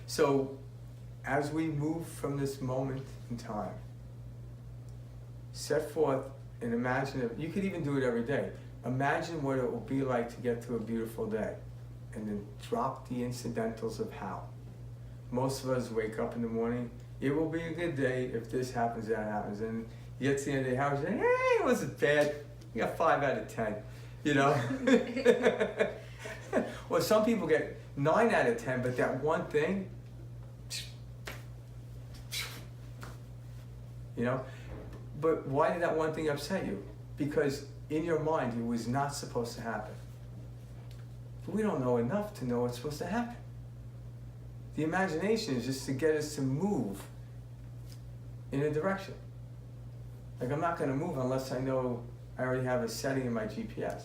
So as we move from this moment in time, set forth and imagine it. You could even do it every day. Imagine what it will be like to get to a beautiful day, and then drop the incidentals of how. Most of us wake up in the morning, it will be a good day if this happens, that happens, and you get to the end of the day, how was it? Hey, it wasn't bad. You got 5 out of 10, you know? Well, some people get 9 out of 10, but that one thing, you know? But why did that one thing upset you? Because in your mind, it was not supposed to happen. But we don't know enough to know what's supposed to happen. The imagination is just to get us to move in a direction. Like, I'm not going to move unless I know I already have a setting in my GPS.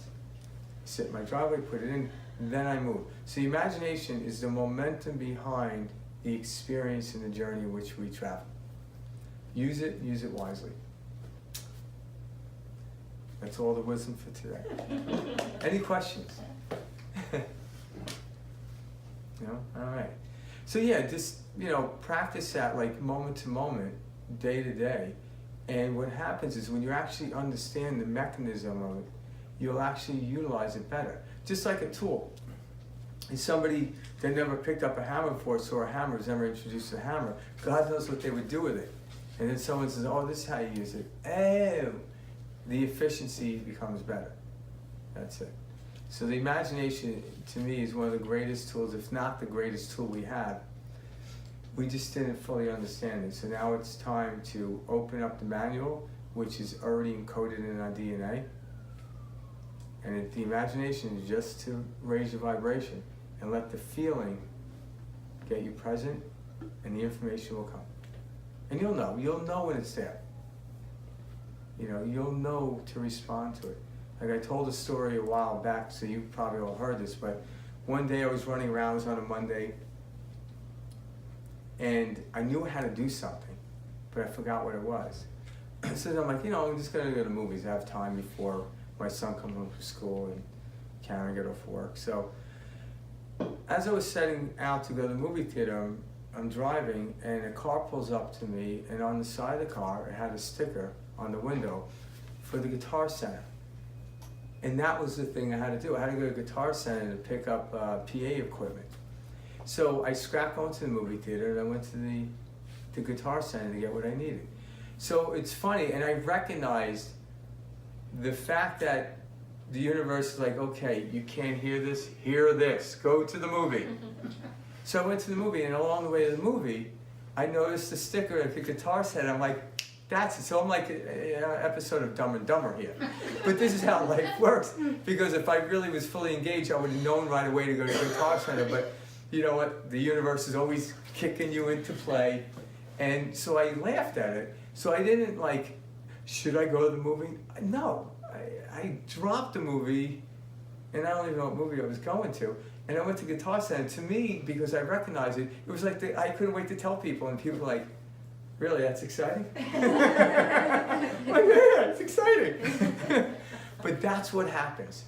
Sit in my driveway, put it in, then I move. So the imagination is the momentum behind the experience and the journey in which we travel. Use it wisely. That's all the wisdom for today. Any questions? No? All right. So yeah, just, practice that like moment to moment, day to day. And what happens is when you actually understand the mechanism of it, you'll actually utilize it better. Just like a tool. And somebody that never picked up a hammer before, saw a hammer, was never introduced to a hammer, God knows what they would do with it. And then someone says, oh, this is how you use it. Oh, the efficiency becomes better. That's it. So the imagination, to me, is one of the greatest tools, if not the greatest tool we have. We just didn't fully understand it. So now it's time to open up the manual, which is already encoded in our DNA. And the imagination is just to raise your vibration and let the feeling get you present, and the information will come. And you'll know when it's there. You'll know to respond to it. Like I told a story a while back, so you probably all heard this, but one day I was running around, it was on a Monday, and I knew how to do something, but I forgot what it was. So I'm like, I'm just gonna go to the movies. I have time before my son comes home from school and Karen get off work. So as I was setting out to go to the movie theater, I'm driving, and a car pulls up to me, and on the side of the car, it had a sticker on the window for the Guitar Center. And that was the thing I had to do. I had to go to Guitar Center to pick up PA equipment. So I scrapped going to the movie theater, and I went to the Guitar Center to get what I needed. So it's funny, and I recognized the fact that the universe is like, okay, you can't hear this, hear this, go to the movie. So I went to the movie, and along the way to the movie, I noticed the sticker at the Guitar Center. I'm like, that's it. So I'm like an episode of Dumb and Dumber here. But this is how life works. Because if I really was fully engaged, I would have known right away to go to the Guitar Center. But you know what? The universe is always kicking you into play. And so I laughed at it. So I didn't like, should I go to the movie? No. I dropped the movie, and I don't even know what movie I was going to. And I went to Guitar Center. To me, because I recognized it, it was like I couldn't wait to tell people. And people were like, really, that's exciting? Like, yeah, it's exciting. But that's what happens.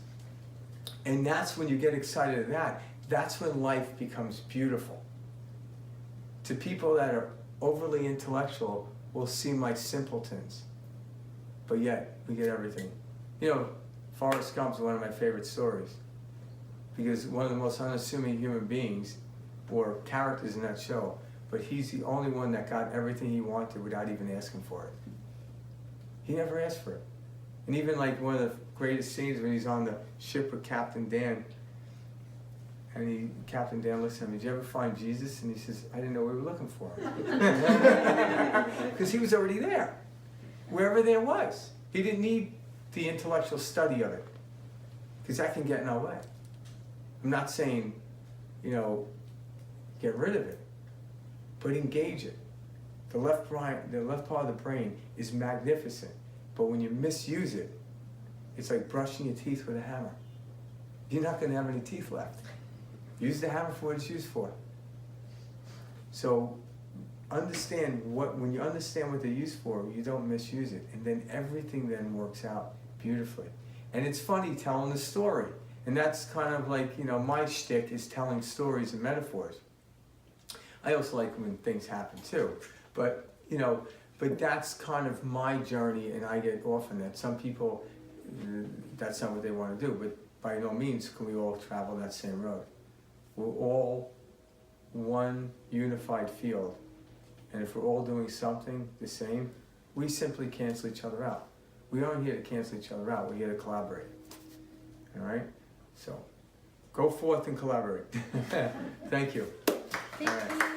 And that's when you get excited at that. That's when life becomes beautiful. To people that are overly intellectual, will seem like simpletons. But yet, we get everything. Forrest Gump's one of my favorite stories. Because one of the most unassuming human beings, or characters in that show, but he's the only one that got everything he wanted without even asking for it. He never asked for it. And even like one of the greatest scenes when he's on the ship with Captain Dan, and Captain Dan looks at him, did you ever find Jesus? And he says, I didn't know we were looking for him. Because he was already there, wherever there was. He didn't need the intellectual study of it, because that can get in our way. I'm not saying, get rid of it, but engage it. The left part of the brain is magnificent, but when you misuse it, it's like brushing your teeth with a hammer. You're not going to have any teeth left. Use the hammer for what it's used for. So when you understand what they're used for, you don't misuse it, and then everything then works out beautifully. And it's funny telling the story, and that's kind of like, my shtick is telling stories and metaphors. I also like when things happen too. But, you know, but that's kind of my journey, and I get often that some people, that's not what they want to do, but by no means can we all travel that same road. We're all one unified field, and if we're all doing something the same, we simply cancel each other out. We aren't here to cancel each other out, we're here to collaborate. All right? So, go forth and collaborate. Thank you. Thank you.